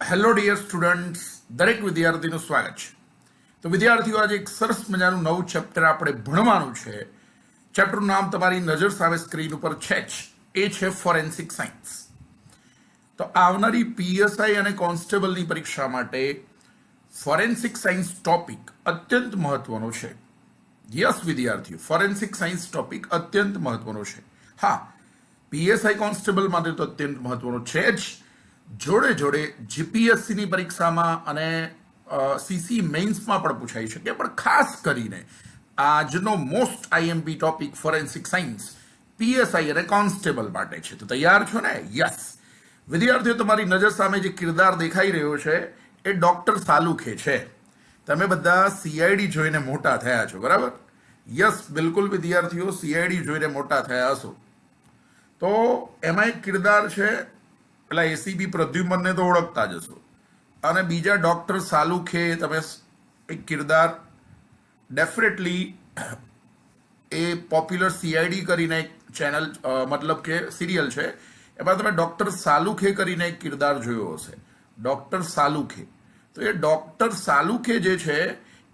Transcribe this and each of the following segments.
Hello dear students, દરેક વિદ્યાર્થીનું સ્વાગત છે. તો વિદ્યાર્થીઓ, આજે એક સરસ મજાનું નવું ચેપ્ટર આપણે ભણવાનું છે. ચેપ્ટરનું નામ તમારી નજર સામે સ્ક્રીન ઉપર છે જ, એ છે ફોરેન્સિક સાયન્સ. તો આવનારી પીએસઆઈ અને કોન્સ્ટેબલની પરીક્ષા માટે ફોરેન્સિક સાયન્સ ટોપિક અત્યંત મહત્વનો છે. યસ વિદ્યાર્થીઓ, ફોરેન્સિક સાયન્સ ટોપિક અત્યંત મહત્વનો છે. હા, પીએસઆઈ કોન્સ્ટેબલ માટે તો અત્યંત મહત્વનો છે જ, જોડે જોડે જીપીએસસીની પરીક્ષામાં અને સીસી મેઇન્સમાં પણ પૂછાઈ શકે. પણ ખાસ કરીને આજનો most IMP topic forensic science PSI અને કોન્સ્ટેબલ માટે છે. તો તૈયાર છો ને? યસ વિદ્યાર્થીઓ, તમારી નજર સામે જે કિરદાર દેખાઈ રહ્યો છે એ ડોક્ટર સાલુખે છે. તમે બધા સીઆઈડી જોઈને મોટા થયા છો, બરાબર? યસ, બિલકુલ વિદ્યાર્થીઓ, સીઆઈડી જોઈને મોટા થયા હશો. તો એમાં એક કિરદાર છે, પેલા એસીબી પ્રદ્યુમનને તો ઓળખતા જ હશો, અને બીજા ડોક્ટર સાલુખે, તમે એક કિરદાર ડેફિનેટલી એ પોપ્યુલર સીઆઈડી કરીને એક ચેનલ, મતલબ કે સિરિયલ છે, એમાં તમે ડોક્ટર સાલુખે કરીને એક કિરદાર જોયો હશે. ડોક્ટર સાલુખે. તો એ ડોક્ટર સાલુખે જે છે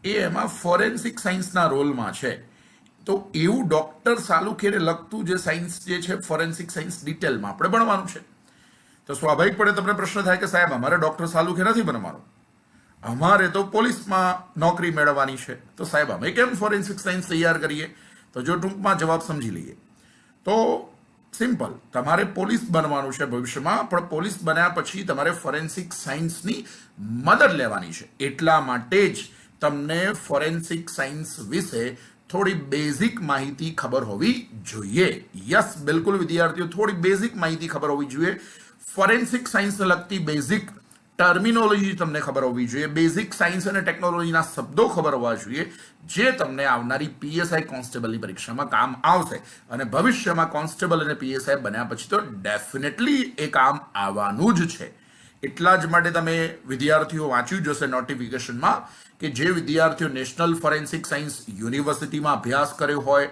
એ એમાં ફોરેન્સિક સાયન્સના રોલમાં છે. તો એવું ડોક્ટર સાલુખેને લગતું જે સાયન્સ જે છે, ફોરેન્સિક સાયન્સ ડિટેલમાં આપણે ભણવાનું છે. તો સ્વાભાવિકપણે તમને પ્રશ્ન થાય કે સાહેબ, અમારે ડોક્ટર સાલુખે નથી બનવાનું, અમારે તો પોલીસમાં નોકરી મેળવવાની છે. તો સાહેબ, અમે કેમ ફોરેન્સિક સાયન્સ તૈયાર કરીએ? તો જો ટૂંકમાં જવાબ સમજી લઈએ તો સિમ્પલ, તમારે પોલીસ બનવાનું છે ભવિષ્યમાં, પણ પોલીસ બન્યા પછી તમારે ફોરેન્સિક સાયન્સની મદદ લેવાની છે. એટલા માટે જ તમને ફોરેન્સિક સાયન્સ વિશે થોડી બેઝિક માહિતી ખબર હોવી જોઈએ. યસ, બિલકુલ વિદ્યાર્થીઓ, થોડી બેઝિક માહિતી ખબર હોવી જોઈએ. ફોરેન્સિક સાયન્સને લગતી બેઝિક ટર્મિનોલોજી તમને ખબર હોવી જોઈએ. બેઝિક સાયન્સ અને ટેકનોલોજીના શબ્દો ખબર હોવા જોઈએ, જે તમને આવનારી પીએસઆઈ કોન્સ્ટેબલની પરીક્ષામાં કામ આવશે. અને ભવિષ્યમાં કોન્સ્ટેબલ અને પીએસઆઈ બન્યા પછી તો ડેફિનેટલી એ કામ આવવાનું જ છે. એટલા જ માટે તમે વિદ્યાર્થીઓ વાંચ્યું જશે નોટિફિકેશનમાં કે જે વિદ્યાર્થીઓ નેશનલ ફોરેન્સિક સાયન્સ યુનિવર્સિટીમાં અભ્યાસ કર્યો હોય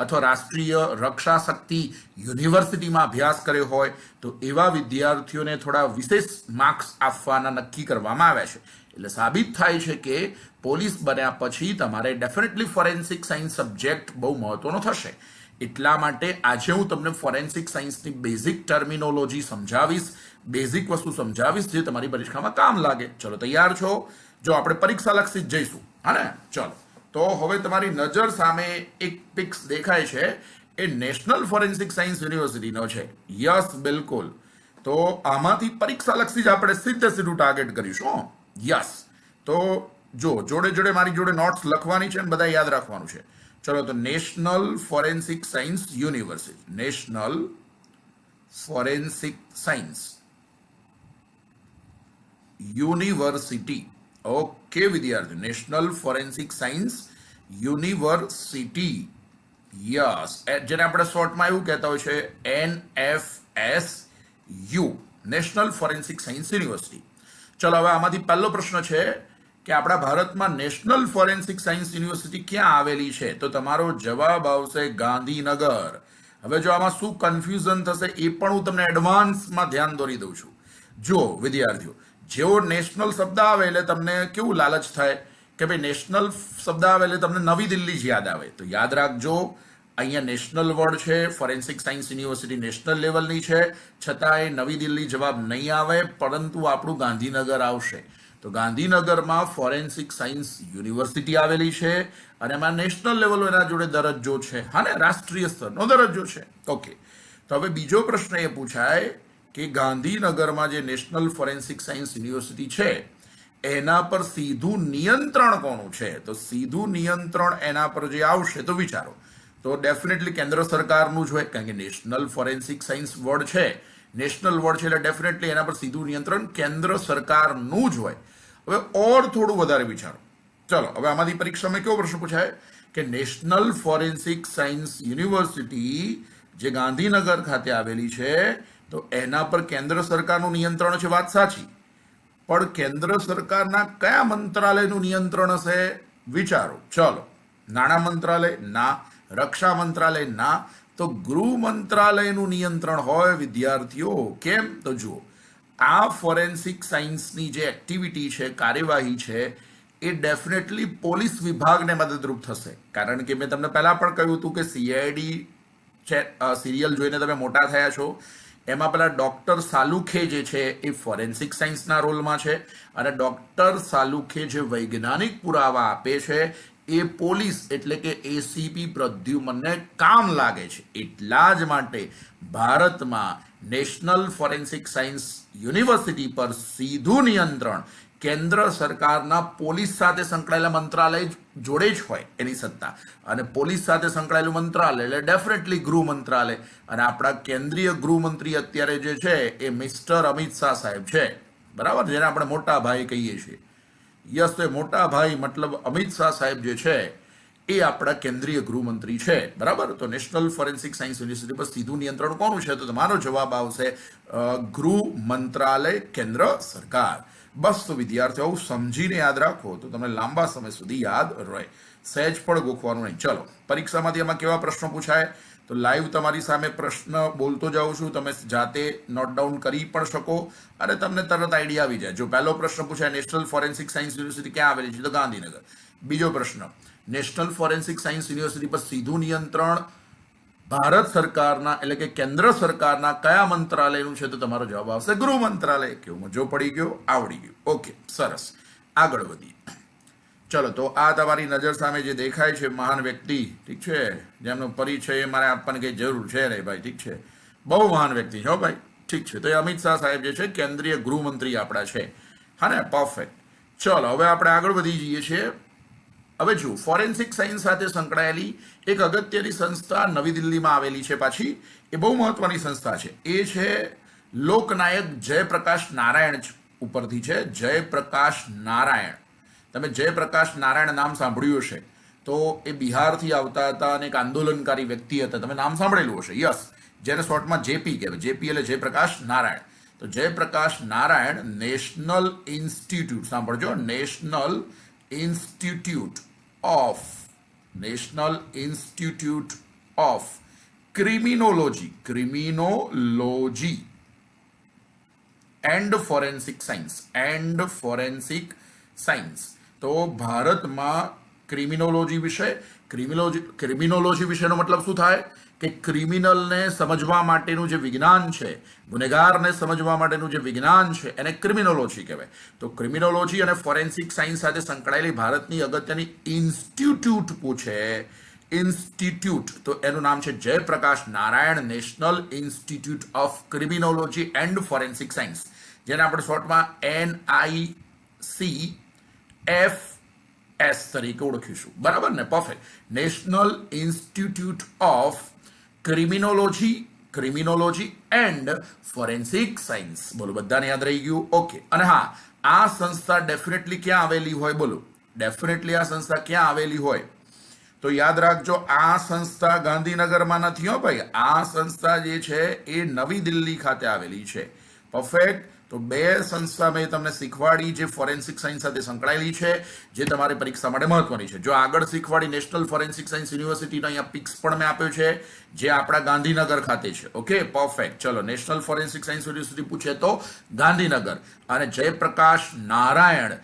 અથવા રાષ્ટ્રીય રક્ષા શક્તિ યુનિવર્સિટીમાં અભ્યાસ કર્યો હોય, તો એવા વિદ્યાર્થીઓને થોડા વિશેષ માર્ક્સ આપવાના નક્કી કરવામાં આવ્યા છે. એટલે સાબિત થાય છે કે પોલીસ બન્યા પછી તમારે ડેફિનેટલી ફોરેન્સિક સાયન્સ સબ્જેક્ટ બહુ મહત્વનો થશે. એટલા માટે આજે હું તમને ફોરેન્સિક સાયન્સની બેઝિક ટર્મિનોલોજી સમજાવીશ, બેઝિક વસ્તુ સમજાવીશ, જે તમારી પરીક્ષામાં કામ લાગે. ચલો, તૈયાર છો? જો આપણે પરીક્ષા લક્ષી જ જઈશું, હા ને? ચલો, તો હવે તમારી નજર સામે એક પિક્સ દેખાય છે, એ નેશનલ ફોરેન્સિક સાયન્સ યુનિવર્સિટીનો છે. યસ, બિલકુલ. તો આમાંથી પરીક્ષા લક્ષી જ આપણે સીધું ટાર્ગેટ કરીશું. યસ, તો જો જોડે જોડે મારી જોડે નોટ્સ લખવાની છે અને બધા યાદ રાખવાનું છે. ચલો, તો national forensic science university, national forensic science university. Okay વિદ્યાર્થી, national forensic science university. Yes, જેને આપણે શોર્ટમાં એવું કહેતા હોય છે NFSU, national forensic science university. ચલો, હવે આમાંથી પહેલો પ્રશ્ન છે કે આપણા ભારતમાં નેશનલ ફોરેન્સિક સાયન્સ યુનિવર્સિટી ક્યાં આવેલી છે? તો તમારો જવાબ આવશે ગાંધીનગર. હવે જો આમાં શું કન્ફ્યુઝન થશે એ પણ હું તમને એડવાન્સમાં ધ્યાન દોરી દઉં છું. જો વિદ્યાર્થીઓ, જેવો નેશનલ શબ્દ આવે એટલે તમને કેવું લાલચ થાય કે ભાઈ નેશનલ શબ્દ આવે એટલે તમને નવી દિલ્હી જ યાદ આવે. તો યાદ રાખજો, અહીંયા નેશનલ વર્ડ છે, ફોરેન્સિક સાયન્સ યુનિવર્સિટી નેશનલ લેવલની છે, છતાંય નવી દિલ્હી જવાબ નહીં આવે, પરંતુ આપણું ગાંધીનગર આવશે. તો ગાંધીનગરમાં ફોરેન્સિક સાયન્સ યુનિવર્સિટી આવેલી છે અને એમાં નેશનલ લેવલ એના જોડે દરજ્જો છે, હા ને? રાષ્ટ્રીય સ્તરનો દરજ્જો છે. ઓકે, તો હવે બીજો પ્રશ્ન એ પૂછાય કે ગાંધીનગરમાં જે નેશનલ ફોરેન્સિક સાયન્સ યુનિવર્સિટી છે એના પર સીધું નિયંત્રણ કોનું છે? તો સીધું નિયંત્રણ એના પર જે આવશે, તો વિચારો, તો ડેફિનેટલી કેન્દ્ર સરકારનું જ હોય, કારણ કે નેશનલ ફોરેન્સિક સાયન્સ વર્ડ છે, નેશનલ વર્ડ છે, એટલે ડેફિનેટલી એના પર સીધું નિયંત્રણ કેન્દ્ર સરકારનું જ હોય. હવે ઓર થોડું વધારે વિચારો. ચલો, હવે આમાંથી પરીક્ષામાં કેવો પ્રશ્ન પૂછાય કે નેશનલ ફોરેન્સિક સાયન્સ યુનિવર્સિટી જે ગાંધીનગર ખાતે આવેલી છે, તો એના પર કેન્દ્ર સરકારનું નિયંત્રણ છે, વાત સાચી, પણ કેન્દ્ર સરકારના કયા મંત્રાલયનું નિયંત્રણ હશે? વિચારો. ચલો, નાણાં મંત્રાલય ના, રક્ષા મંત્રાલય ના, તો ગૃહ મંત્રાલયનું નિયંત્રણ હોય વિદ્યાર્થીઓ. કેમ? તો જુઓ, આ ફોરેન્સિક સાયન્સની જે એક્ટિવિટી છે, કાર્યવાહી છે, એ ડેફિનેટલી પોલીસ વિભાગને મદદરૂપ થશે. કારણ કે મેં તમને પહેલા પણ કહ્યું હતું કે સીઆઈડી સિરિયલ જોઈને તમે મોટા થયા છો. એમાં પેલા ડોક્ટર સાલુખે જે છે એ ફોરેન્સિક સાયન્સના રોલમાં છે, અને ડોક્ટર સાલુખે જે વૈજ્ઞાનિક પુરાવા આપે છે એ પોલીસ એટલે કે એસીપી પ્રદ્યુમનને કામ લાગે છે. એટલા જ માટે ભારતમાં નેશનલ ફોરેન્સિક સાયન્સ યુનિવર્સિટી પર સીધું નિયંત્રણ કેન્દ્ર સરકારના પોલીસ સાથે સંકળાયેલા મંત્રાલય જોડે જ હોય એની સત્તા. અને પોલીસ સાથે સંકળાયેલું મંત્રાલય એટલે ડેફિનેટલી ગૃહ મંત્રાલય. અને આપણા કેન્દ્રીય ગૃહમંત્રી અત્યારે જે છે એ મિસ્ટર અમિત શાહ સાહેબ છે, બરાબર, જેને આપણે મોટા ભાઈ કહીએ છીએ. યસ, તો એ મોટા ભાઈ મતલબ અમિત શાહ સાહેબ જે છે એ આપણા કેન્દ્રીય ગૃહમંત્રી છે, બરાબર. તો નેશનલ ફોરેન્સિક સાયન્સ યુનિવર્સિટી પર સીધું નિયંત્રણ કોનું છે? તો તમારો જવાબ આવશે ગૃહ મંત્રાલય, કેન્દ્ર સરકાર. બસ, તો વિદ્યાર્થીઓ આવું સમજીને યાદ રાખો તો તમને લાંબા સમય સુધી યાદ રહે, સહેજ પણ ગોખવાનું નહીં. ચલો, પરીક્ષામાંથી એમાં કેવા પ્રશ્નો પૂછાય? તો લાઈવ તમારી સામે પ્રશ્ન બોલતો જાઉં છું, તમે જાતે નોટ ડાઉન કરી પણ શકો અને તમને તરત આઈડિયા આવી જાય. જો પહેલો પ્રશ્ન પૂછાય, નેશનલ ફોરેન્સિક સાયન્સ યુનિવર્સિટી ક્યાં આવેલી છે? તો ગાંધીનગર. બીજો પ્રશ્ન, નેશનલ ફોરેન્સિક સાયન્સ યુનિવર્સિટી પર સીધું નિયંત્રણ ભારત સરકારના એટલે કે કેન્દ્ર સરકારના કયા મંત્રાલયનું છે? તો તમારો જવાબ આવશે ગૃહ મંત્રાલય. કેવું મજો પડી ગયો? આવડી ગયું. ઓકે, સરસ. આગળ વધીએ. ચલો, તો આ તમારી નજર સામે જે દેખાય છે મહાન વ્યક્તિ, ઠીક છે, જેમનો પરિચય મારે આપવાની કઈ જરૂર છે નહીં ભાઈ, ઠીક છે, બહુ મહાન વ્યક્તિ છે ભાઈ, ઠીક છે. તો એ અમિત શાહ સાહેબ જે છે કેન્દ્રીય ગૃહમંત્રી આપણા છે, હા ને, પરફેક્ટ. ચલો, હવે આપણે આગળ વધી જઈએ છીએ. હવે જો ફોરેન્સિક સાયન્સ સાથે સંકળાયેલી એક અગત્યની સંસ્થા નવી દિલ્હીમાં આવેલી છે, પાછી એ બહુ મહત્વની સંસ્થા છે. એ છે લોકનાયક જયપ્રકાશ નારાયણ ઉપરથી છે. જયપ્રકાશ નારાયણ, તમે જયપ્રકાશ નારાયણ નામ સાંભળ્યું હશે. તો એ બિહારથી આવતા હતા અને એક આંદોલનકારી વ્યક્તિ હતા, તમે નામ સાંભળેલું હશે. યસ, જેને શોર્ટમાં જેપી કહેવાય. જેપી એટલે જયપ્રકાશ નારાયણ. તો જયપ્રકાશ નારાયણ નેશનલ ઇન્સ્ટિટ્યૂટ, સાંભળજો, national institute of criminology and forensic science. તો ભારતમાં ક્રિમિનોલોજી વિશેનો મતલબ શું થાય? કે ક્રિમિનલને સમજવા માટેનું જે વિજ્ઞાન છે, ગુનેગારને સમજવા માટેનું જે વિજ્ઞાન છે, એને ક્રિમિનોલોજી કહેવાય. તો ક્રિમિનોલોજી અને ફોરેન્સિક સાયન્સ સાથે સંકળાયેલી ભારતની અગત્યની ઇન્સ્ટિટ્યૂટ પૂછે, ઇન્સ્ટિટ્યૂટ, તો એનું નામ છે Jayaprakash Narayan national institute of criminology and forensic science, જેને આપણે શોર્ટમાં NICFS તરીકે ઓળખીશું, બરાબર ને? Perfect. National institute of criminology and forensic science. બોલો, બધાને યાદ રહી ગયું? ઓકે. અને હા, આ સંસ્થા ડેફિનેટલી ક્યાં આવેલી હોય? બોલો, ડેફિનેટલી આ સંસ્થા ક્યાં આવેલી હોય? તો યાદ રાખજો, આ સંસ્થા ગાંધીનગરમાં નથી હો ભાઈ. આ સંસ્થા જે છે એ નવી દિલ્હી ખાતે આવેલી છે. પરફેક્ટ. તો બે સંસ્થા મેં તમને શીખવાડી જે ફોરેન્સિક સાયન્સ સાથે સંકળાયેલી છે, જે તમારી પરીક્ષા માટે મહત્વની છે. જો આગળ શીખવાડી નેશનલ ફોરેન્સિક સાયન્સ યુનિવર્સિટીનો અહીંયા પિક્સ પણ મેં આપ્યો છે, જે આપણા ગાંધીનગર ખાતે છે. Okay, perfect. ચલો, નેશનલ ફોરેન્સિક સાયન્સ યુનિવર્સિટી પૂછે તો ગાંધીનગર, અને Jayaprakash Narayan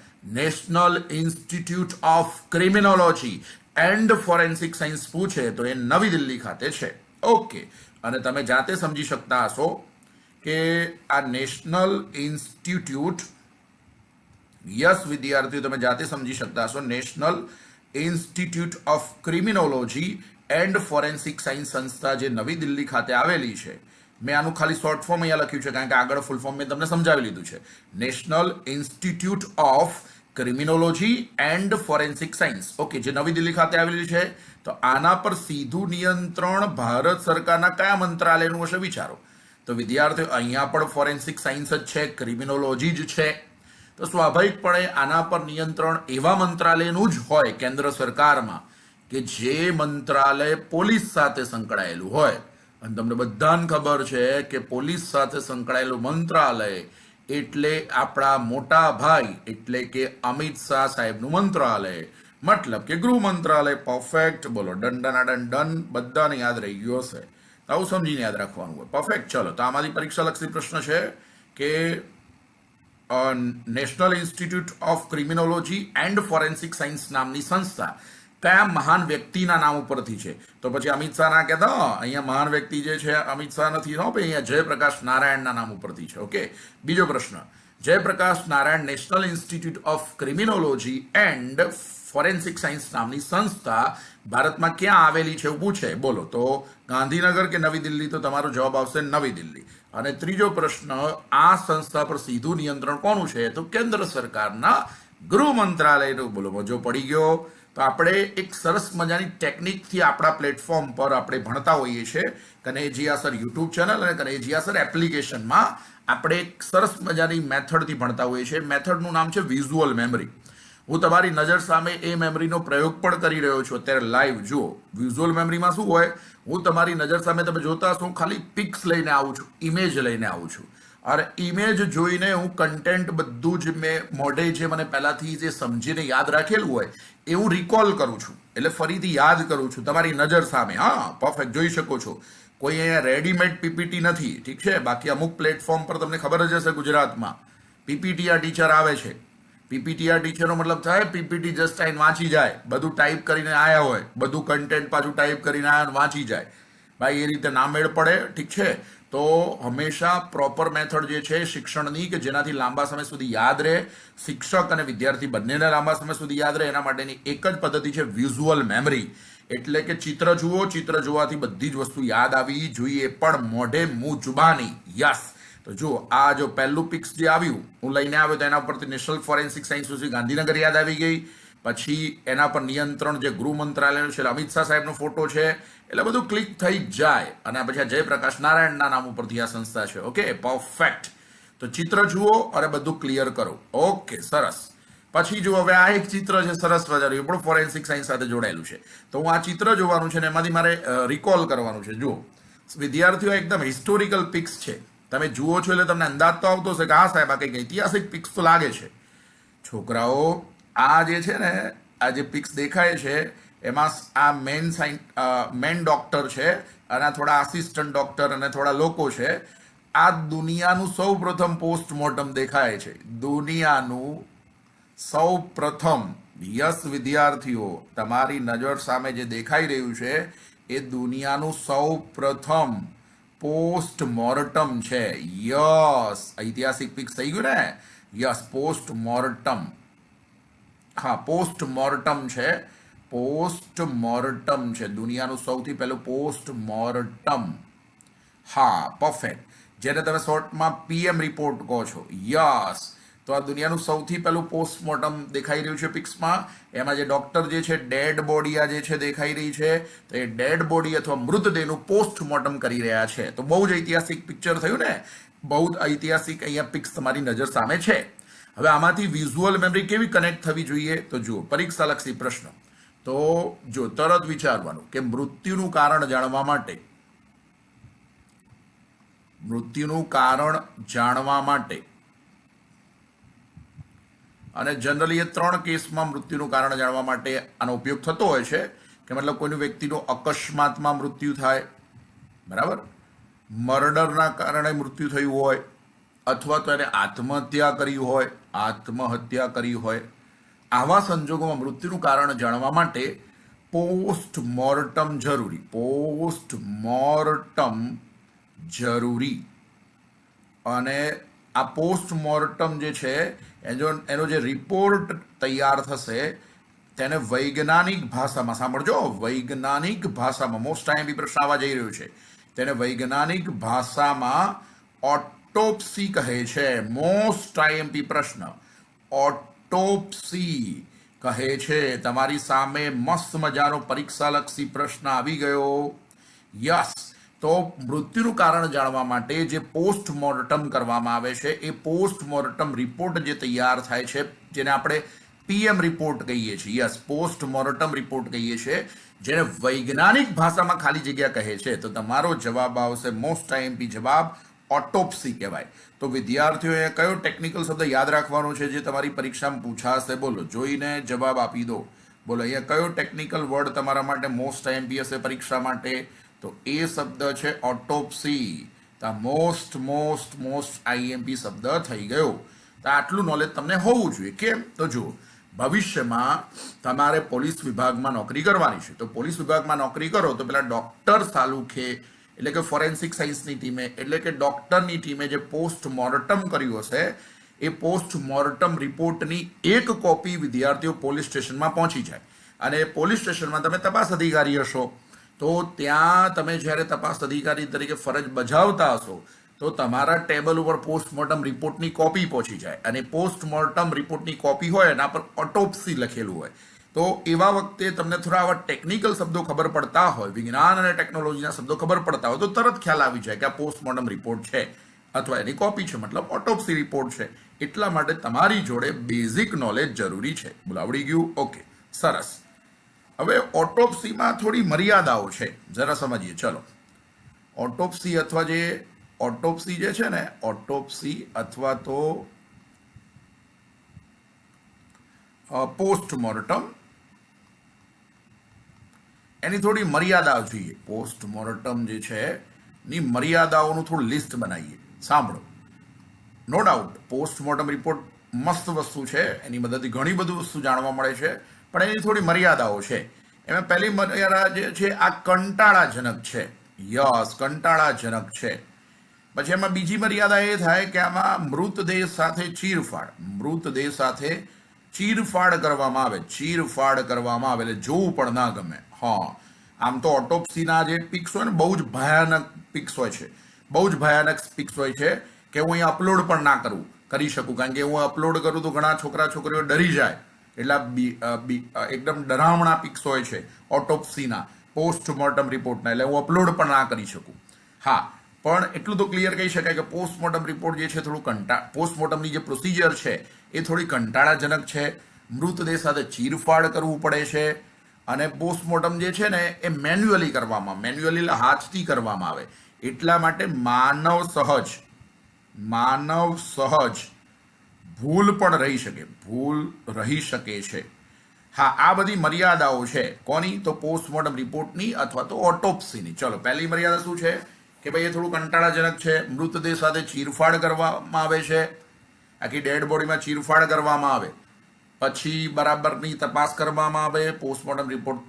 national institute of criminology and forensic science પૂછે તો એ નવી દિલ્હી ખાતે છે. ઓકે. અને તમે જાતે સમજી શકતા હશો કે આ નેશનલ ઇન્સ્ટિટ્યૂટ, યસ વિદ્યાર્થીઓ, તમે જાતે સમજી શકતા હશો, national institute of criminology and forensic science સંસ્થા જે નવી દિલ્હી ખાતે આવેલી છે. મેં આનું ખાલી શોર્ટ ફોર્મ અહીંયા લખ્યું છે, કારણ કે આગળ ફૂલ ફોર્મ મેં તમને સમજાવી લીધું છે. National institute of criminology and forensic science, okay, જે નવી દિલ્હી ખાતે આવેલી છે. તો આના પર સીધું નિયંત્રણ ભારત સરકારના કયા મંત્રાલયનું હશે? વિચારો. તો વિદ્યાર્થીઓ, અહીંયા પણ ફોરેન્સિક સાયન્સ જ છે, ક્રિમિનોલોજી જ છે. તો સ્વાભાવિકપણે આના પર નિયંત્રણ એવા મંત્રાલયનું જ હોય કેન્દ્ર સરકારમાં કે જે મંત્રાલય પોલીસ સાથે સંકળાયેલું હોય. અને તમને બધાને ખબર છે કે પોલીસ સાથે સંકળાયેલું મંત્રાલય એટલે આપણા મોટા ભાઈ એટલે કે અમિત શાહ સાહેબનું મંત્રાલય, મતલબ કે ગૃહ મંત્રાલય. પરફેક્ટ. બોલો, ડન, બધાને યાદ રહી ગયો હશે. આવું સમજીને યાદ રાખવાનું હોય. પરફેક્ટ. ચલો, તો આમાંથી પરીક્ષા લક્ષી પ્રશ્ન છે કે national institute of criminology and forensic science નામની સંસ્થા કયા મહાન વ્યક્તિના નામ ઉપરથી છે? તો પછી અમિત શાહ ના કહેતા અહીંયા મહાન વ્યક્તિ જે છે અમિત શાહ નથી, હો ભાઈ, અહીંયા જયપ્રકાશ નારાયણના નામ ઉપરથી છે. ઓકે, બીજો પ્રશ્ન, Jayaprakash Narayan national institute of criminology and forensic science નામની સંસ્થા ભારતમાં ક્યાં આવેલી છે એવું પૂછે, બોલો. તો ગાંધીનગર કે નવી દિલ્હી? તો તમારો જવાબ આવશે નવી દિલ્હી. અને ત્રીજો પ્રશ્ન, આ સંસ્થા પર સીધું નિયંત્રણ કોનું છે? તો કેન્દ્ર સરકારના ગૃહ મંત્રાલયનું. બોલો, મજો પડી ગયો. તો આપણે એક સરસ મજાની ટેકનિકથી આપણા પ્લેટફોર્મ પર આપણે ભણતા હોઈએ છીએ. કનેજીયા સર યુટ્યુબ ચેનલ અને કનેજીયા સર એપ્લિકેશનમાં આપણે એક સરસ મજાની મેથડથી ભણતા હોઈએ છીએ. મેથડનું નામ છે વિઝ્યુઅલ મેમરી. હું તમારી નજર સામે એ મેમરીનો પ્રયોગ પણ કરી રહ્યો છું અત્યારે લાઈવ. જુઓ, વિઝ્યુઅલ મેમરીમાં શું હોય, હું તમારી નજર સામે તમે જોતા હશો, હું ખાલી પિક્સ લઈને આવું છું, ઇમેજ લઈને આવું છું. અને ઇમેજ જોઈને હું કન્ટેન્ટ બધું જ મેં મોઢે જે મને પહેલાંથી જે સમજીને યાદ રાખેલું હોય એ હું રિકોલ કરું છું, એટલે ફરીથી યાદ કરું છું તમારી નજર સામે. હા, પરફેક્ટ, જોઈ શકો છો. કોઈ અહીંયા રેડીમેડ પીપીટી નથી, ઠીક છે? બાકી અમુક પ્લેટફોર્મ પર તમને ખબર જ હશે ગુજરાતમાં પીપીટી આ ટીચર આવે છે. પીપીટી આ ટીચરનો મતલબ થાય પીપીટી જસ્ટ આઈને વાંચી જાય, બધું ટાઈપ કરીને આવ્યા હોય, બધું કન્ટેન્ટ પાછું ટાઈપ કરીને આવ્યા વાંચી જાય. ભાઈ એ રીતે ના મેળ પડે, ઠીક છે? તો હંમેશા પ્રોપર મેથડ જે છે શિક્ષણની, કે જેનાથી લાંબા સમય સુધી યાદ રહે, શિક્ષક અને વિદ્યાર્થી બંનેને લાંબા સમય સુધી યાદ રહે, એના માટેની એક જ પદ્ધતિ છે વિઝ્યુઅલ મેમરી. એટલે કે ચિત્ર જુઓ, ચિત્ર જોવાથી બધી જ વસ્તુ યાદ આવી જોઈએ, પણ મોઢે મું જુબાની. યસ. તો જુઓ, આ જો પહેલું પિક્સ જે આવ્યું હું લઈને આવ્યો તો એના ઉપરથી national forensic science university Gandhinagar યાદ આવી ગઈ. પછી એના પર નિયંત્રણ જે ગૃહ મંત્રાલયનું છે, અમિત શાહ સાહેબનો ફોટો છે, એટલે બધું ક્લિક થઈ જાય. અને પછી આ જયપ્રકાશ નારાયણના નામ ઉપરથી આ સંસ્થા છે. Okay, perfect. તો ચિત્ર જુઓ અને બધું ક્લિયર કરો. ઓકે, સરસ. પછી જો હવે આ એક ચિત્ર છે સરસ મજાનું, એ પણ ફોરેન્સિક સાયન્સ સાથે જોડાયેલું છે. તો હું આ ચિત્ર જોવાનું છે ને એમાંથી મારે રિકોલ કરવાનું છે. જુઓ વિદ્યાર્થીઓ, એકદમ હિસ્ટોરિકલ પિક્સ છે. તમે જુઓ છો એટલે તમને અંદાજ તો આવતો હશે કે હા સાહેબ આ કંઈક ઐતિહાસિક પિક્સ તો લાગે છે. છોકરાઓ, આ જે છે ને, આ જે પિક્સ દેખાય છે એમાં આ મેન ડોક્ટર છે અને થોડા આસિસ્ટન્ટ ડોક્ટર અને થોડા લોકો છે. આ દુનિયાનું સૌ પ્રથમ પોસ્ટમોર્ટમ દેખાય છે. દુનિયાનું સૌ પ્રથમ, યસ વિદ્યાર્થીઓ, તમારી નજર સામે જે દેખાઈ રહ્યું છે એ દુનિયાનું સૌ પ્રથમ પોસ્ટમોર્ટમ છે. યસ, ઐતિહાસિક પિક્સ થઈ ગયું ને? Yes, postmortem. હા, પોસ્ટમોર્ટમ છે. પોસ્ટમોર્ટમ છે દુનિયાનું સૌથી પહેલું પોસ્ટમોર્ટમ. હા, પરફેક્ટ. જેને તમે શોર્ટમાં પીએમ રિપોર્ટ કહો છો. યસ. તો આ દુનિયાનું સૌથી પહેલું પોસ્ટમોર્ટમ દેખાઈ રહ્યું છે પિક્સમાં. એમાં જે ડોક્ટર જે છે, ડેડ બોડી આ જે છે દેખાઈ રહી છે, તો એ ડેડ બોડી અથવા મૃતદેહનું પોસ્ટમોર્ટમ કરી રહ્યા છે. તો બહુ જ ઐતિહાસિક પિક્ચર થયું ને? બહુ જ ઐતિહાસિક અહીંયા પિક્સ તમારી નજર સામે છે. હવે આમાંથી વિઝ્યુઅલ મેમરી કેવી કનેક્ટ થવી જોઈએ? તો જુઓ, પરીક્ષાલક્ષી પ્રશ્ન. તો જો તરત વિચારવાનું કે મૃત્યુનું કારણ જાણવા માટે, મૃત્યુનું કારણ જાણવા માટે, અને જનરલી એ 3 કેસમાં મૃત્યુનું કારણ જાણવા માટે આનો ઉપયોગ થતો હોય છે. કે મતલબ કોઈનું વ્યક્તિનું અકસ્માતમાં મૃત્યુ થાય, બરાબર, મર્ડરના કારણે મૃત્યુ થયું હોય, અથવા તો એને આત્મહત્યા કરી હોય, આત્મહત્યા કરી હોય. આવા સંજોગોમાં મૃત્યુનું કારણ જાણવા માટે પોસ્ટમોર્ટમ જરૂરી. પોસ્ટમોર્ટમ જરૂરી. અને આ પોસ્ટમોર્ટમ જે છે એનો જે રિપોર્ટ તૈયાર થશે તેને વૈજ્ઞાનિક ભાષામાં, સાંભળજો, વૈજ્ઞાનિક ભાષામાં, મોસ્ટ આઈએમપી પ્રશ્ન આવવા જઈ રહ્યો છે, તેને વૈજ્ઞાનિક ભાષામાં ઓટોપ્સી કહે છે. મોસ્ટ આઈએમપી પ્રશ્ન ઓટોપ્સી કહે છે. તમારી સામે મસ્ત મજાનો પરીક્ષાલક્ષી પ્રશ્ન આવી ગયો. યસ. તો મૃત્યુનું કારણ જાણવા માટે જે પોસ્ટમોર્ટમ કરવામાં આવે છે એ પોસ્ટમોર્ટમ રિપોર્ટ જે તૈયાર થાય છે, જેને આપણે પીએમ રિપોર્ટ કહીએ છીએ. યસ, પોસ્ટમોર્ટમ રિપોર્ટ કહીએ છીએ, જેને વૈજ્ઞાનિક ભાષામાં ખાલી જગ્યા કહે છે. તો તમારો જવાબ આવશે, મોસ્ટ આઈએમપી જવાબ, ઓટોપ્સી કહેવાય. તો વિદ્યાર્થીઓએ કયો ટેકનિકલ શબ્દ યાદ રાખવાનો છે જે તમારી પરીક્ષામાં પૂછાશે? બોલો, જોઈને જવાબ આપી દો. બોલો, અહીંયા કયો ટેકનિકલ વર્ડ તમારા માટે મોસ્ટ આઈએમપી હશે પરીક્ષા માટે? તો એ શબ્દ છે ઓટોપ્સી. મોસ્ટ આઈએમપી શબ્દ થઈ ગયો. તો આટલું નોલેજ તમને હોવું જોઈએ. કેમ? તો જુઓ, ભવિષ્યમાં તમારે પોલીસ વિભાગમાં નોકરી કરવાની છે. તો પોલીસ વિભાગમાં નોકરી કરો તો પેલા ડોક્ટર તાલુકે એટલે કે ફોરેન્સિક સાયન્સની ટીમે એટલે કે ડોક્ટરની ટીમે જે પોસ્ટમોર્ટમ કર્યું હશે એ પોસ્ટમોર્ટમ રિપોર્ટની એક કોપી વિદ્યાર્થીઓ પોલીસ સ્ટેશનમાં પહોંચી જાય. અને પોલીસ સ્ટેશનમાં તમે તપાસ અધિકારી હશો તો ત્યાં તમે જ્યારે તપાસ અધિકારી તરીકે ફરજ બજાવતા હશો તો તમારા ટેબલ ઉપર પોસ્ટમોર્ટમ રિપોર્ટની કોપી પહોંચી જાય. અને પોસ્ટમોર્ટમ રિપોર્ટની કોપી હોય એના પર ઓટોપ્સી લખેલું હોય. તો એવા વખતે તમને થોડા આવા ટેકનિકલ શબ્દો ખબર પડતા હોય, વિજ્ઞાન અને ટેકનોલોજીના શબ્દો ખબર પડતા હોય તો તરત ખ્યાલ આવી જાય કે આ પોસ્ટમોર્ટમ રિપોર્ટ છે અથવા એની કોપી છે, મતલબ ઓટોપ્સી રિપોર્ટ છે. એટલા માટે તમારી જોડે બેઝિક નોલેજ જરૂરી છે. બોલ, આવડી ગયું? ઓકે, સરસ. હવે ઓટોપ્સીમાં થોડી મર્યાદાઓ છે, જરા સમજીએ. ચલો, ઓટોપ્સી અથવા ઓટોપ્સી જે છે ને, ઓટોપ્સી અથવા તો પોસ્ટમોર્ટમ, એની થોડી મર્યાદા જોઈએ. પોસ્ટમોર્ટમ જે છે ની મર્યાદાઓનું થોડું લિસ્ટ બનાવીએ. સાંભળો. નો ડાઉટ પોસ્ટમોર્ટમ રિપોર્ટ મસ્ત વસ્તુ છે, એની મદદથી ઘણી બધી વસ્તુ જાણવા મળે છે, પણ એની થોડી મર્યાદાઓ છે. એમાં પહેલી મર્યાદા જે છે આ કંટાળાજનક છે. યસ, કંટાળાજનક છે. પછી એમાં બીજી મર્યાદા એ થાય કે આમાં મૃતદેહ સાથે ચીરફાડ કરવામાં આવે. ચીરફાડ કરવામાં આવે એટલે જોવું પણ ના ગમે. હા, આમ તો ઓટોપ્સીના જે પિક્સ હોય ને બહુ જ ભયાનક પિક્સ હોય છે. બહુ જ ભયાનક પિક્સ હોય છે કે હું અહીંયા અપલોડ પણ ના કરી શકું. કારણ કે હું અપલોડ કરું તો ઘણા છોકરા છોકરીઓ ડરી જાય. એટલે એકદમ ડરામણા પિક્સ હોય છે ઓટોપ્સીના, પોસ્ટમોર્ટમ રિપોર્ટના. એટલે હું અપલોડ પણ ના કરી શકું. હા, પણ એટલું તો ક્લિયર કહી શકાય કે પોસ્ટમોર્ટમ રિપોર્ટ જે છે થોડું પોસ્ટમોર્ટમની જે પ્રોસિજર છે એ થોડી કંટાળાજનક છે. મૃતદેહ સાથે ચીરફાડ કરવું પડે છે. અને પોસ્ટમોર્ટમ જે છે ને એ મેન્યુઅલી હાથથી કરવામાં આવે. એટલા માટે માનવ સહજ ભૂલ પણ રહી શકે છે. હા, આ બધી મર્યાદાઓ છે. કોની? તો પોસ્ટમોર્ટમ રિપોર્ટની અથવા તો ઓટોપ્સીની. ચલો, પહેલી મર્યાદા શું છે કે ભાઈ એ થોડું કંટાળાજનક છે. મૃતદેહ સાથે ચીરફાડ કરવામાં આવે છે. આખી ડેડ બોડીમાં ચીરફાડ કરવામાં આવે, પછી બરાબરની તપાસ કરવામાં આવે. પોસ્ટમોર્ટમ રિપોર્ટ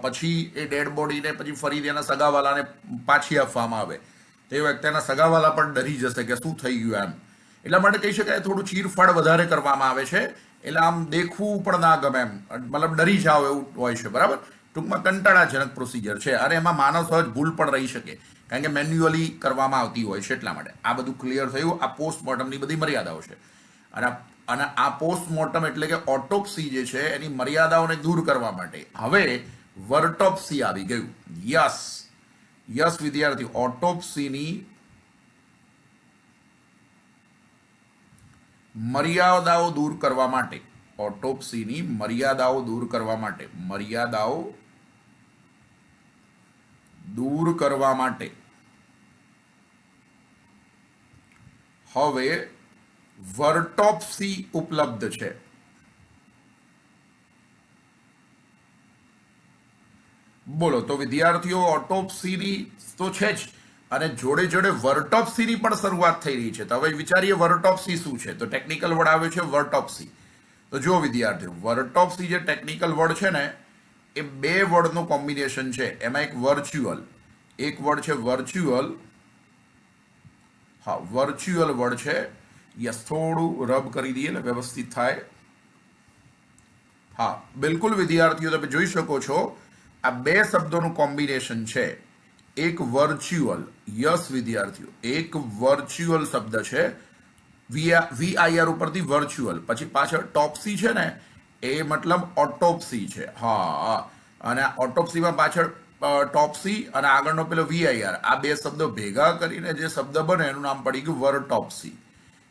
પછી એ ડેડ બોડીને પછી ફરી એના સગાવાલાને પાછી આપવામાં આવે. તે વખતે એના સગાવાલા પણ ડરી જશે કે શું થઈ ગયું એમ. એટલા માટે કહી શકાય થોડું ચીરફાડ વધારે કરવામાં આવે છે. એટલે આમ દેખવું પણ ના ગમે એમ, મતલબ ડરી જાવ એવું હોય છે. બરાબર? ટૂંકમાં કંટાળાજનક પ્રોસિજર છે. અને એમાં માનવ સહજ ભૂલ પણ રહી શકે કારણ કે મેન્યુઅલી કરવામાં આવતી હોય છે. એટલા માટે આ બધું ક્લિયર થયું. આ પોસ્ટમોર્ટમની બધી મર્યાદાઓ છે. અને આ પોસ્ટમોર્ટમ એટલે કે ઓટોપ્સી જે છે એની મર્યાદાઓને દૂર કરવા માટે હવે વર્ટોપ્સી આવી ગયું. યસ વિદ્યાર્થી, ઓટોપ્સીની મર્યાદાઓ દૂર કરવા માટે હવે વર્ટોપ્સી ઉપલબ્ધ છે. બોલો, તો વિદ્યાર્થીઓ ઓટોપ્સીની તો છે જ, અને જોડે જોડે વર્ટોપ્સીની પણ શરૂઆત થઈ રહી છે. તો હવે વિચારીએ વર્ટોપ્સી શું છે. તો ટેકનિકલ વર્ડ આવ્યો છે વર્ટોપ્સી. તો જુઓ વિદ્યાર્થીઓ, વર્ટોપ્સી જે ટેકનિકલ વર્ડ છે ને એ બે વર્ડનું કોમ્બિનેશન છે. એમાં એક વર્ડ છે વર્ચ્યુઅલ. હા, વર્ચ્યુઅલ વર્ડ છે. યસ, થોડું રબ કરી દઈએ એટલે વ્યવસ્થિત થાય. હા, બિલકુલ વિદ્યાર્થીઓ, તમે જોઈ શકો છો આ બે શબ્દોનું કોમ્બિનેશન છે. એક વર્ચ્યુઅલ. યસ વિદ્યાર્થીઓ, એક વર્ચ્યુઅલ શબ્દ છે. VIR ઉપરથી વર્ચ્યુઅલ, પછી પાછળ ટોપ્સી છે ને એ મતલબ ઓટોપ્સી છે. હા, અને ઓટોપ્સીમાં પાછળ ટોપ્સી અને આગળનો પેલો VIR, આ બે શબ્દો ભેગા કરીને જે શબ્દ બને એનું નામ પડી ગયું વર્ટોપ્સી.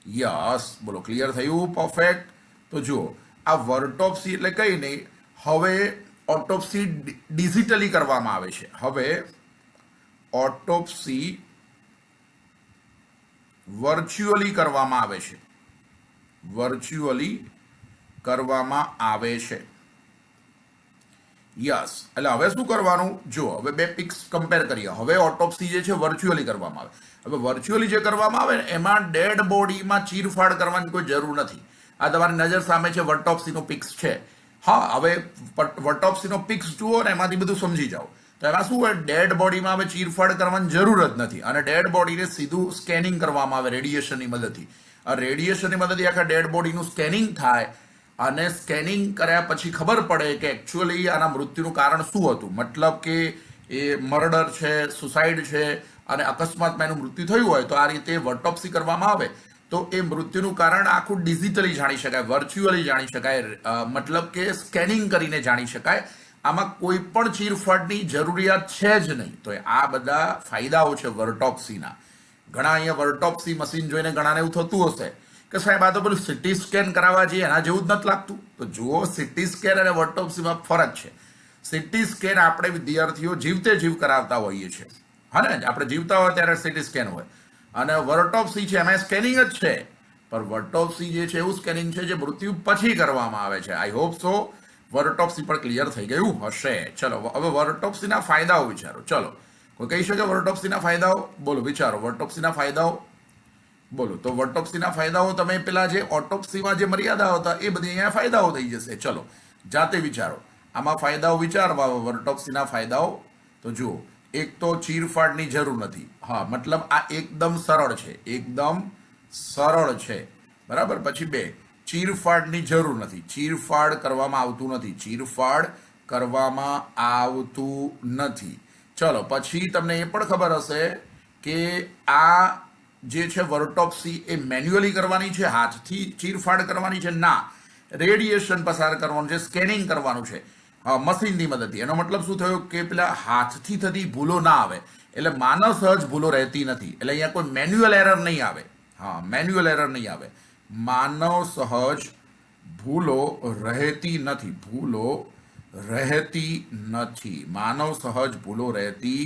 યસ, બોલો, ક્લિયર થયું? પરફેક્ટ. તો જુઓ, આ વર્ટોપ્સી એટલે કઈ નહીં, હવે ઓટોપ્સી ડિજિટલી કરવામાં આવે છે. હવે ઓટોપ્સી વર્ચ્યુઅલી કરવામાં આવે છે. યસ, એટલે હવે શું કરવાનું, જો હવે બે પિક્સ કમ્પેર કરીએ. હવે ઓટોપ્સી જે છે વર્ચ્યુઅલી કરવામાં આવે. હવે વર્ચ્યુઅલી જે કરવામાં આવે ને એમાં ડેડ બોડીમાં ચીરફાડ કરવાની કોઈ જરૂર નથી. આ તમારી નજર સામે છે વર્ટોપ્સીનો પિક્સ છે. હા, હવે વર્ટોપ્સીનો પિક્સ જુઓ ને એમાંથી બધું સમજી જાઓ. તો એમાં શું હોય, ડેડ બોડીમાં હવે ચીરફાડ કરવાની જરૂર જ નથી અને ડેડ બોડીને સીધું સ્કેનિંગ કરવામાં આવે રેડિયેશનની મદદથી. આ રેડિયેશનની મદદથી આખા ડેડ બોડીનું સ્કેનિંગ થાય અને સ્કેનિંગ કર્યા પછી ખબર પડે કે એકચ્યુઅલી આના મૃત્યુનું કારણ શું હતું. મતલબ કે એ મર્ડર છે, સુસાઇડ છે અને અકસ્માતમાં એનું મૃત્યુ થયું હોય તો આ રીતે વર્ટોપ્સી કરવામાં આવે તો એ મૃત્યુનું કારણ આખું ડિજિટલી જાણી શકાય, વર્ચ્યુઅલી જાણી શકાય, મતલબ કે સ્કેનિંગ કરીને જાણી શકાય. આમાં કોઈ પણ ચીરફાડની જરૂરિયાત છે જ નહીં. તો આ બધા ફાયદાઓ છે વર્ટોપ્સીના. ઘણા અહીંયા વર્ટોપ્સી મશીન જોઈને ઘણાને એવું થતું હશે કે સાહેબ આ તો પેલું સિટી સ્કેન કરાવવા જઈએ એના જેવું જ નથી લાગતું. તો જુઓ, સિટી સ્કેન અને વર્ટોપ્સીમાં ફરક છે. સિટી સ્કેન આપણે વિદ્યાર્થીઓ જીવતે જીવ કરાવતા હોઈએ છીએ, હા ને, આપણે જીવતા હોય ત્યારે સિટી સ્કેન હોય. અને વર્ટોપ્સી છે એમાં સ્કેનિંગ જ છે, પણ વર્ટોપ્સી જે છે એવું સ્કેનિંગ છે જે મૃત્યુ પછી કરવામાં આવે છે. આઈ હોપ સો વર્ટોપ્સી પણ ક્લિયર થઈ ગયું હશે. ચલો હવે વર્ટોપ્સીના ફાયદાઓ વિચારો. ચલો, કોઈ કહી શકે વર્ટોપ્સીના ફાયદાઓ? બોલો, વિચારો વર્ટોપ્સીના ફાયદાઓ બોલો. તો વર્ટોપ્સીના ફાયદાઓ તમે પેલા જે ઓટોપ્સીમાં જે મર્યાદાઓ હતા એ બધી અહીંયા ફાયદાઓ થઈ જશે. ચલો જાતે વિચારો, આમાં ફાયદાઓ વિચારવા. વર્ટોપ્સીના ફાયદાઓ તો જુઓ, એક તો ચીરફાડની જરૂર નથી. હા, મતલબ આ એકદમ સરળ છે, એકદમ સરળ છે, બરાબર. પછી બે, ચીરફાડની જરૂર નથી, ચીરફાડ કરવામાં આવતું નથી, ચીરફાડ કરવામાં આવતું નથી. ચલો પછી તમને એ પણ ખબર હશે કે આ જે છે વર્ટોપ્સી એ મેન્યુઅલી કરવાની છે, હાથથી ચીરફાડ કરવાની છે ના, રેડિયેશન પસાર કરવાનું છે, સ્કેનિંગ કરવાનું છે મશીનની મદદથી. એનો મતલબ શું થયો કે પેલા હાથથી થતી ભૂલો ના આવે, એટલે માનવ સહજ ભૂલો રહેતી નથી. એટલે અહીંયા કોઈ મેન્યુઅલ એરર નહીં આવે. હા, મેન્યુઅલ એરર નહીં આવે, માનવ સહજ ભૂલો રહેતી નથી, ભૂલો રહેતી નથી, માનવ સહજ ભૂલો રહેતી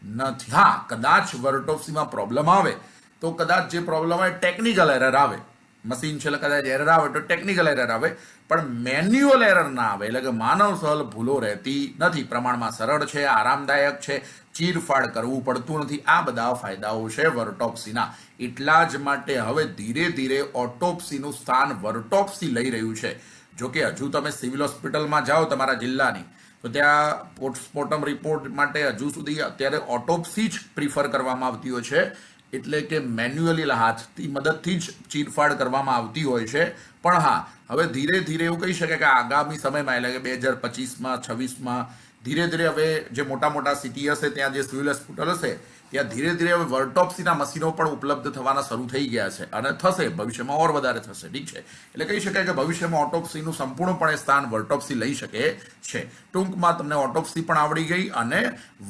નથી. હા, કદાચ વર્ટોપ્સીમાં પ્રોબ્લેમ આવે તો કદાચ જે પ્રોબ્લેમ આવે ટેકનિકલ એરર આવે, મશીન છે એટલે કદાચ એરર આવે તો ટેકનિકલ એરર આવે, પણ મેન્યુઅલ એરર ના આવે. એટલે કે માનવ સહજ ભૂલો રહેતી નથી, પ્રમાણમાં સરળ છે, આરામદાયક છે, ચીરફાડ કરવું પડતું નથી. આ બધા ફાયદાઓ છે વર્ટોપ્સીના. એટલા જ માટે હવે ધીરે ધીરે ઓટોપ્સીનું સ્થાન વર્ટોપ્સી લઈ રહ્યું છે. જો કે હજુ તમે સિવિલ હોસ્પિટલમાં જાઓ તમારા જિલ્લાની તો ત્યાં પોસ્ટમોર્ટમ રિપોર્ટ માટે હજુ સુધી અત્યારે ઓટોપ્સી જ પ્રિફર કરવામાં આવતી હોય છે, એટલે કે મેન્યુઅલી હાથથી મદદથી જ ચીરફાડ કરવામાં આવતી હોય છે. પણ હા, હવે ધીરે ધીરે એવું કહી શકાય કે આગામી સમયમાં એટલે કે 2025માં 26માં ધીરે ધીરે હવે જે મોટા મોટા સિટી હશે ત્યાં જે સિવિલ હોસ્પિટલ હશે ત્યાં ધીરે ધીરે હવે વર્ટોપ્સીના મશીનો પણ ઉપલબ્ધ થવાના શરૂ થઈ ગયા છે અને થશે ભવિષ્યમાં ઓર વધારે થશે. ઠીક છે, એટલે કહી શકાય કે ભવિષ્યમાં ઓટોપ્સીનું સંપૂર્ણપણે સ્થાન વર્ટોપ્સી લઈ શકે છે. ટૂંકમાં તમને ઓટોપ્સી પણ આવડી ગઈ અને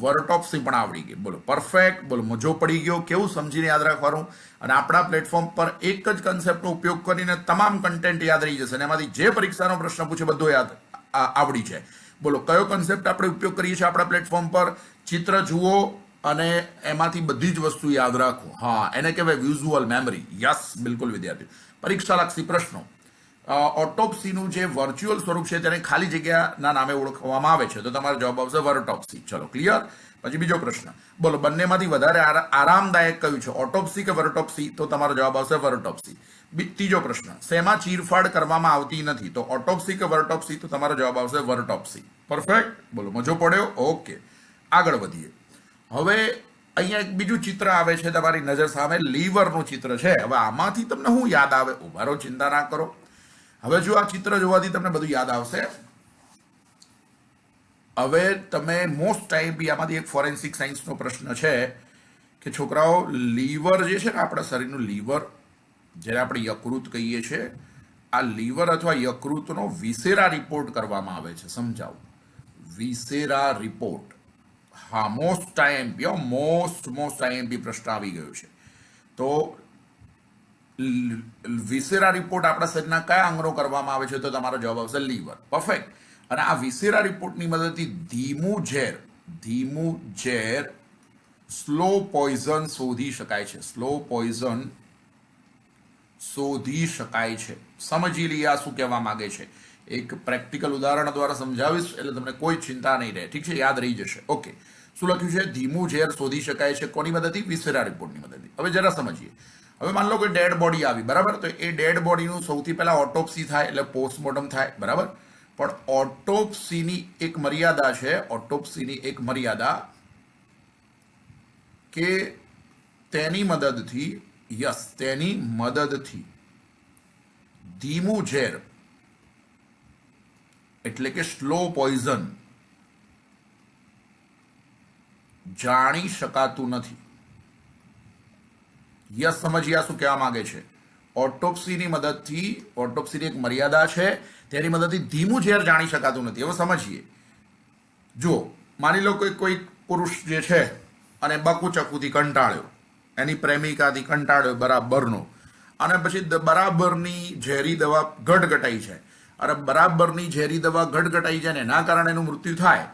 વર્ટોપ્સી પણ આવડી ગઈ. બોલો પરફેક્ટ, બોલો મજો પડી ગયો. કેવું સમજીને યાદ રાખવાનું. અને આપણા પ્લેટફોર્મ પર એક જ કન્સેપ્ટનો ઉપયોગ કરીને તમામ કન્ટેન્ટ યાદ રહી જશે અને એમાંથી જે પરીક્ષાનો પ્રશ્ન પૂછે બધો યાદ આવડી જાય. બોલો કયો કન્સેપ્ટ આપણે ઉપયોગ કરીએ છીએ આપણા પ્લેટફોર્મ પર? ચિત્ર જુઓ અને એમાંથી બધી જ વસ્તુ યાદ રાખો. હા, એને કહેવાય વિઝ્યુઅલ મેમરી. યસ, બિલકુલ વિદ્યાર્થી. પરીક્ષાલક્ષી પ્રશ્નો. ઓટોપ્સીનું જે વર્ચ્યુઅલ સ્વરૂપ છે તેને ખાલી જગ્યાના નામે ઓળખવામાં આવે છે, તો તમારો જવાબ આવશે વર્ટોપ્સી. ચલો ક્લિયર. પછી બીજો પ્રશ્ન, બોલો બંનેમાંથી વધારે આરામદાયક કયું છે, ઓટોપ્સી કે વર્ટોપ્સી? તો તમારો જવાબ આવશે વર્ટોપ્સી. ત્રીજો પ્રશ્ન, શેમાં ચીરફાડ કરવામાં આવતી નથી, તો ઓટોપ્સી કે વર્ટોપ્સી? તો તમારો જવાબ આવશે વર્ટોપ્સી. પરફેક્ટ, બોલો મજો પડ્યો. ઓકે, આગળ વધીએ. હવે અહીંયા એક બીજું ચિત્ર આવે છે તમારી નજર સામે, લીવરનું ચિત્ર છે. હવે આમાંથી તમને શું યાદ આવે? ઉભારો, ચિંતા ના કરો. હવે જો આ ચિત્ર જોવાથી તમને બધું યાદ આવશે. હવે તમે મોસ્ટ ટાઈમ બી આમાંથી એક ફોરેન્સિક સાયન્સનો પ્રશ્ન છે કે છોકરાઓ લીવર જે છે ને આપણા શરીરનું લીવર, જેને આપણે યકૃત કહીએ છીએ, આ લીવર અથવા યકૃતનો વિસેરા રિપોર્ટ કરવામાં આવે છે. સમજાવો, વિસેરા રિપોર્ટ. હા, મોસ્ટ આઈએમપી પ્રશ્ન આવી ગયો છે. તો વિસેરા રિપોર્ટ આપણા શરીરના કયા અંગનો કરવામાં આવે છે? તો તમારો જવાબ આવશે લીવર. પરફેક્ટ. અને આ વિસેરા રિપોર્ટની મદદથી ધીમું ઝેર સ્લો પોઈઝન શોધી શકાય છે. સ્લો પોઈઝન શોધી શકાય છે. સમજી લઈએ આ શું કહેવા માંગે છે. એક પ્રેક્ટિકલ ઉદાહરણ દ્વારા સમજાવીશ એટલે તમને કોઈ ચિંતા નહીં રહે. ઠીક છે, યાદ રહી જશે. ઓકે, શું લખ્યું છે? ધીમું ઝેર શોધી શકાય છે કોની મદદથી? વિસેરા રિપોર્ટની મદદથી. હવે જરા સમજીએ. હવે માન લો કે ડેડ બોડી આવી, બરાબર, તો એ ડેડ બોડીનું સૌથી પહેલા ઓટોપ્સી થાય એટલે પોસ્ટમોર્ટમ થાય, બરાબર. પણ ઓટોપ્સીની એક મર્યાદા છે, ઓટોપ્સીની એક મર્યાદા કે તેની મદદથી, યસ, તેની મદદથી ધીમું ઝેર એટલે કે સ્લો પોઈઝન જાણી શકાતું નથી. યસ, સમજ્યા શું કહેવા માંગે છે? ઓટોપ્સીની મદદથી, ઓટોપ્સીની એક મર્યાદા છે, તેની મદદથી ધીમું ઝેર જાણી શકાતું નથી. હવે સમજીએ. જો માની લો કે કોઈ પુરુષ જે છે અને બકુચકુથી કંટાળ્યો, એની પ્રેમિકાથી કંટાળ્યો બરાબરનો, અને પછી બરાબરની ઝેરી દવા ગટગટાઈ છે, અને બરાબરની ઝેરી દવા ગટગટાઈ જાય ને એના કારણે એનું મૃત્યુ થાય,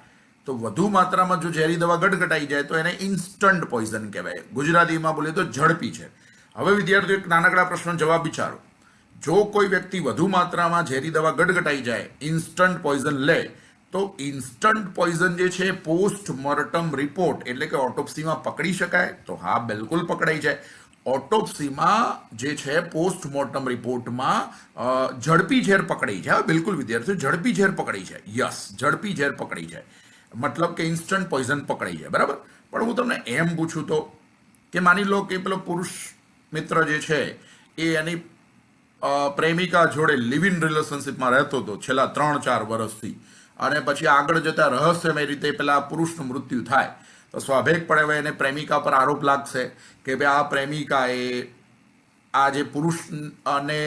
તો વધુ માત્રામાં જો ઝેરી દવા ગટગટાઈ જાય તો એને ઇન્સ્ટન્ટ પોઈઝન કહેવાય. ગુજરાતીમાં બોલીએ તો ઝડપી છે. હવે વિદ્યાર્થીઓ એક નાનકડા પ્રશ્નનો જવાબ વિચારો. જો કોઈ વ્યક્તિ વધુ માત્રામાં ઝેરી દવા ગટગટાઈ જાય, ઇન્સ્ટન્ટ પોઈઝન લે, તો ઇન્સ્ટન્ટ પોઈઝન જે છે પોસ્ટમોર્ટમ રિપોર્ટ એટલે કે ઓટોપ્સીમાં પકડી શકાય? તો હા, બિલકુલ પકડાઈ જાય. ઓટોપ્સીમાં જે છે પોસ્ટમોર્ટમ રિપોર્ટમાં ઝડપી ઝેર પકડાઈ જાય. બિલકુલ વિદ્યાર્થીઓ, ઝડપી ઝેર પકડાઈ જાય. યસ, ઝડપી ઝેર પકડાઈ જાય, મતલબ કે ઇન્સ્ટન્ટ પોઈઝન પકડાઈ જાય, બરાબર. પણ હું તમને એમ પૂછું તો કે માની લો કે પેલો પુરુષ મિત્ર જે છે એ એની પ્રેમિકા જોડે લિવ ઇન રિલેશનશીપમાં રહેતો હતો છેલ્લા 3-4 વર્ષથી, અને પછી આગળ જતા રહસ્યમય રીતે પેલા પુરુષનું મૃત્યુ થાય, તો સ્વાભાવિકપણે હવે એને પ્રેમિકા પર આરોપ લાગશે કે ભાઈ આ પ્રેમિકાએ આ જે પુરુષ અને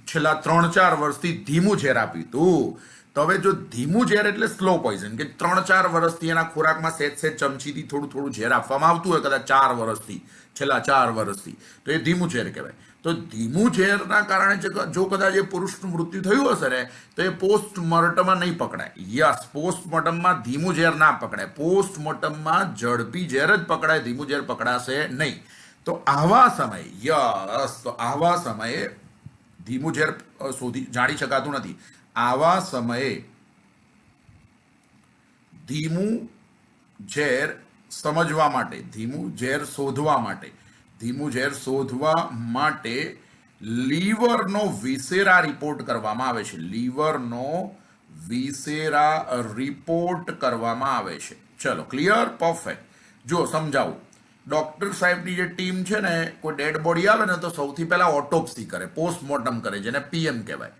છેલ્લા 3-4 વર્ષથી ધીમું ઝેર આપ્યું હતું. તો હવે જો ધીમું ઝેર એટલે સ્લો પોઈઝન, કે 3-4 વર્ષથી એના ખોરાકમાં સેજ ચમચીથી થોડું ઝેર આપવામાં આવતું હોય, કદાચ 4 વર્ષથી, છેલ્લા 4 વર્ષથી, તો એ ધીમું ઝેર કહેવાય. તો ધીમું ઝેરના કારણે જો કદાચ એ પુરુષનું મૃત્યુ થયું હશે ને, તો એ પોસ્ટમોર્ટમમાં નહીં પકડાય. યસ, પોસ્ટમોર્ટમમાં ધીમું ઝેર ના પકડાય. પોસ્ટમોર્ટમમાં ઝડપી ઝેર જ પકડાય, ધીમું ઝેર પકડાશે નહીં. તો આવા સમયે, યસ, તો આવા સમયે ધીમું ઝેર જાણી શકાતું નથી. આવા સમયે ધીમું ઝેર સમજવા માટે, ધીમું ઝેર શોધવા માટે, ધીમું ઝેર શોધવા માટે લીવરનો વિસેરા રિપોર્ટ કરવામાં આવે છે. લીવરનો વિસેરા રિપોર્ટ કરવામાં આવે છે. ચલો, ક્લિયર, પરફેક્ટ. જો સમજાવું. ડોક્ટર સાહેબની જે ટીમ છે ને, કોઈ ડેડ બોડી આવે ને તો સૌથી પહેલા ઓટોપ્સી કરે, પોસ્ટમોર્ટમ કરે, જેને પીએમ કહેવાય.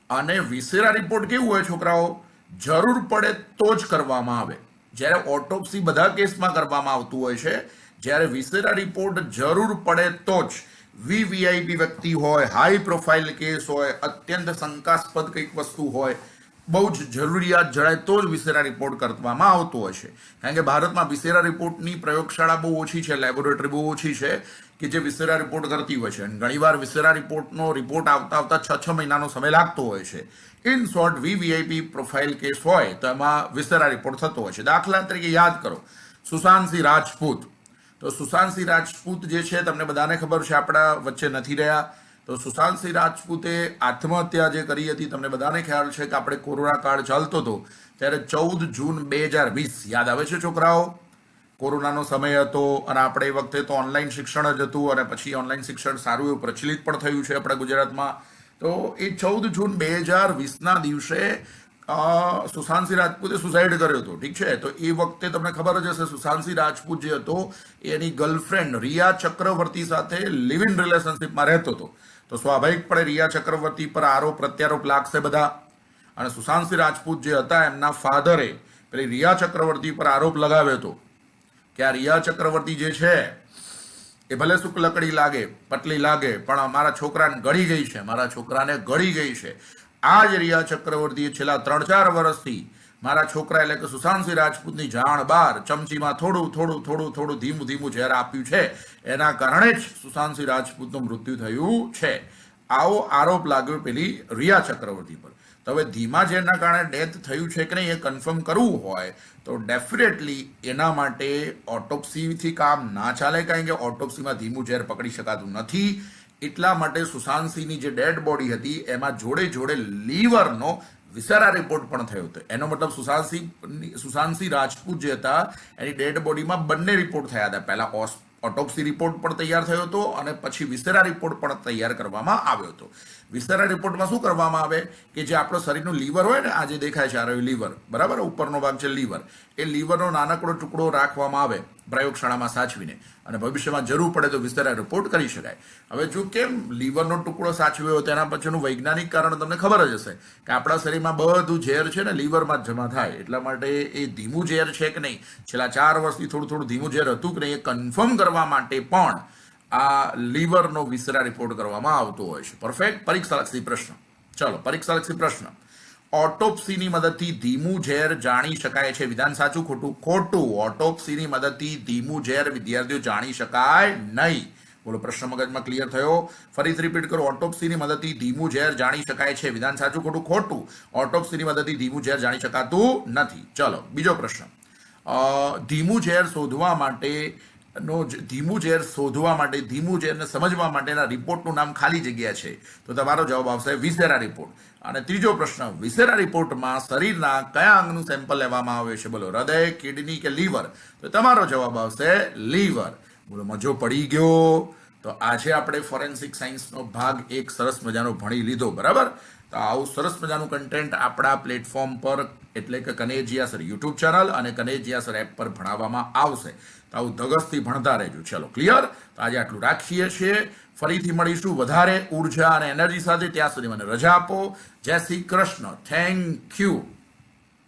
અને વિસેરા રિપોર્ટ કેવું હોય છોકરાઓ? જરૂર પડે તો જ કરવામાં આવે. જ્યારે ઓટોપ્સી બધા કેસમાં કરવામાં આવતું હોય છે, જ્યારે વિસેરા રિપોર્ટ જરૂર પડે તો જ, વીવીઆઈપી વ્યક્તિ હોય, હાઈ પ્રોફાઇલ કેસ હોય, અત્યંત શંકાસ્પદ કંઈક વસ્તુ હોય, બહુ જ જરૂરિયાત જણાય તો જ વિસેરા રિપોર્ટ કરવામાં આવતો હોય છે. કારણ કે ભારતમાં વિસેરા રિપોર્ટની પ્રયોગશાળા બહુ ઓછી છે, લેબોરેટરી બહુ ઓછી છે કે જે વિસેરા રિપોર્ટ કરતી હોય છે. અને ઘણીવાર વિસેરા રિપોર્ટનો રિપોર્ટ આવતા 6 મહિનાનો સમય લાગતો હોય છે. In short, VVIP profile case હોય તો એમાં વિસેરા રિપોર્ટ થતો હોય છે. દાખલા તરીકે યાદ કરો, સુશાંતસિંહ રાજપૂત. તો સુશાંતસિંહ રાજપૂત જે છે, તમને બધાને ખબર છે, આપણા વચ્ચે નથી રહ્યા. તો સુશાંતસિંહ રાજપૂતે આત્મહત્યા જે કરી હતી, તમને બધાને ખ્યાલ છે કે આપણે કોરોના કાળ ચાલતો હતો ત્યારે 14 જૂન 2020, યાદ આવે છે છોકરાઓ? કોરોનાનો સમય હતો અને આપણે એ વખતે તો ઓનલાઈન શિક્ષણ જ હતું, અને પછી ઓનલાઈન શિક્ષણ સારું એવું પ્રચલિત પણ થયું છે આપણા ગુજરાતમાં. તો એ 14 જૂન 2020ના દિવસે સુશાંતસિંહ રાજપૂતે સુસાઇડ કર્યો હતો. ઠીક છે, તો એ વખતે તમને ખબર જ હશે, સુશાંતસિંહ રાજપૂત જે હતો એની ગર્લફ્રેન્ડ રિયા ચક્રવર્તી સાથે લિવ ઇન રિલેશનશીપમાં રહેતો હતો. તો સ્વાભાવિકપણે રિયા ચક્રવર્તી પર આરોપ પ્રત્યારોપ લાગશે બધા. અને સુશાંતસિંહ રાજપૂત જે હતા, એમના ફાધરે પેલી રિયા ચક્રવર્તી પર આરોપ લગાવ્યો હતો કે આ રિયા ચક્રવર્તી જે છે એ ભલે શુક્લકડી લાગે, પતલી લાગે, પણ મારા છોકરાને ગળી ગઈ છે, મારા છોકરાને ગળી ગઈ છે. આ જ રિયા ચક્રવર્તીએ છેલ્લા 3-4 વર્ષથી મારા છોકરા એટલે કે સુશાંતસિંહ રાજપૂતની જાણ બહાર ચમચીમાં થોડું ધીમું ઝેર આપ્યું છે. એના કારણે જ સુશાંતસિંહ રાજપૂતનું મૃત્યુ થયું છે. આવો આરોપ લાગ્યો પેલી રિયા ચક્રવર્તી પર. તો હવે ધીમા ઝેરના કારણે ડેથ થયું છે કે નહીં એ કન્ફર્મ કરવું હોય તો ડેફિનેટલી એના માટે ઓટોપ્સીથી કામ ના ચાલે, કારણ કે ઓટોપ્સીમાં ધીમું ઝેર પકડી શકાતું નથી. એટલા માટે સુશાંતસિંહની જે ડેડ બોડી હતી એમાં જોડે લીવરનો વિસેરા રિપોર્ટ પણ થયો હતો. એનો મતલબ સુશાંતસિંહ રાજપૂત જે હતા એની ડેડ બોડીમાં બંને રિપોર્ટ થયા હતા. પહેલા ઓટોપ્સી રિપોર્ટ પણ તૈયાર થયો હતો અને પછી વિસેરા રિપોર્ટ પણ તૈયાર કરવામાં આવ્યો હતો. વિસેરા રિપોર્ટમાં શું કરવામાં આવે કે જે આપણો શરીરનું લીવર હોય ને, આ જે દેખાય છે આ રહ્યું લીવર, બરાબર, ઉપરનો ભાગ છે લીવર, એ લીવરનો નાનકડો ટુકડો રાખવામાં આવે પ્રયોગશાળામાં સાચવીને, અને ભવિષ્યમાં જરૂર પડે તો વિસેરા રિપોર્ટ કરી શકાય. હવે જો કેમ લીવરનો ટુકડો સાચવ્યો તેના પછીનું વૈજ્ઞાનિક કારણ તમને ખબર જ હશે કે આપણા શરીરમાં બધું ઝેર છે ને લીવરમાં જ જમા થાય, એટલા માટે એ ધીમું ઝેર છે કે નહીં, છેલ્લા 4 વર્ષથી થોડું ધીમું ઝેર હતું કે નહીં, એ કન્ફર્મ કરવા માટે પણ આ લીવરનો વિસેરા રિપોર્ટ કરવામાં આવતો હોય છે. પરફેક્ટ. પરીક્ષાલક્ષી પ્રશ્ન. ચલો, પરીક્ષાલક્ષી પ્રશ્ન. ઓટોપ્સીની મદદથી ધીમું ઝેર જાણી શકાય છે. વિધાન સાચું ખોટું? ખોટું. ઓટોપ્સીની મદદથી ધીમું ઝેર વિદ્યાર્થીઓ જાણી શકાય નહીં. બોલો, પ્રશ્ન મગજમાં ક્લિયર થયો? ફરીથી રિપીટ કરો. ઓટોપ્સીની મદદથી ધીમું ઝેર જાણી શકાય છે. વિધાન સાચું ખોટું? ખોટું. ઓટોપ્સીની મદદથી ધીમું ઝેર જાણી શકાતું નથી. ચલો, બીજો પ્રશ્ન. ધીમું ઝેર શોધવા માટે ધીમું ઝેરને સમજવા માટેના રિપોર્ટનું નામ ખાલી જગ્યા છે, તો તમારો જવાબ આવશે વિસેરા રિપોર્ટ. અને ત્રીજો પ્રશ્ન, વિસેરા રિપોર્ટમાં શરીરના કયા અંગનું સેમ્પલ લેવામાં આવે છે? બોલો, હૃદય, કિડની કે લીવર? તો તમારો જવાબ આવશે લીવર. બોલો, મજો પડી ગયો? તો આજે આપણે ફોરેન્સિક સાયન્સનો ભાગ 1 સરસ મજાનો ભણી લીધો, બરાબર? તો આવું સરસ મજાનું કન્ટેન્ટ આપણા પ્લેટફોર્મ પર, એટલે કે કનેજિયા સર યુટ્યુબ ચેનલ અને કનેજિયા સર એપ પર ભણાવવામાં આવશે. તો આવું ધગસથી ભણતા રહેજો. ચલો, ક્લિયર? તો આજે આટલું રાખીએ છીએ. ફરીથી મળીશું વધારે ઉર્જા અને એનર્જી સાથે. ત્યાં સુધી મને રજા આપો. જય શ્રી કૃષ્ણ. Thank you.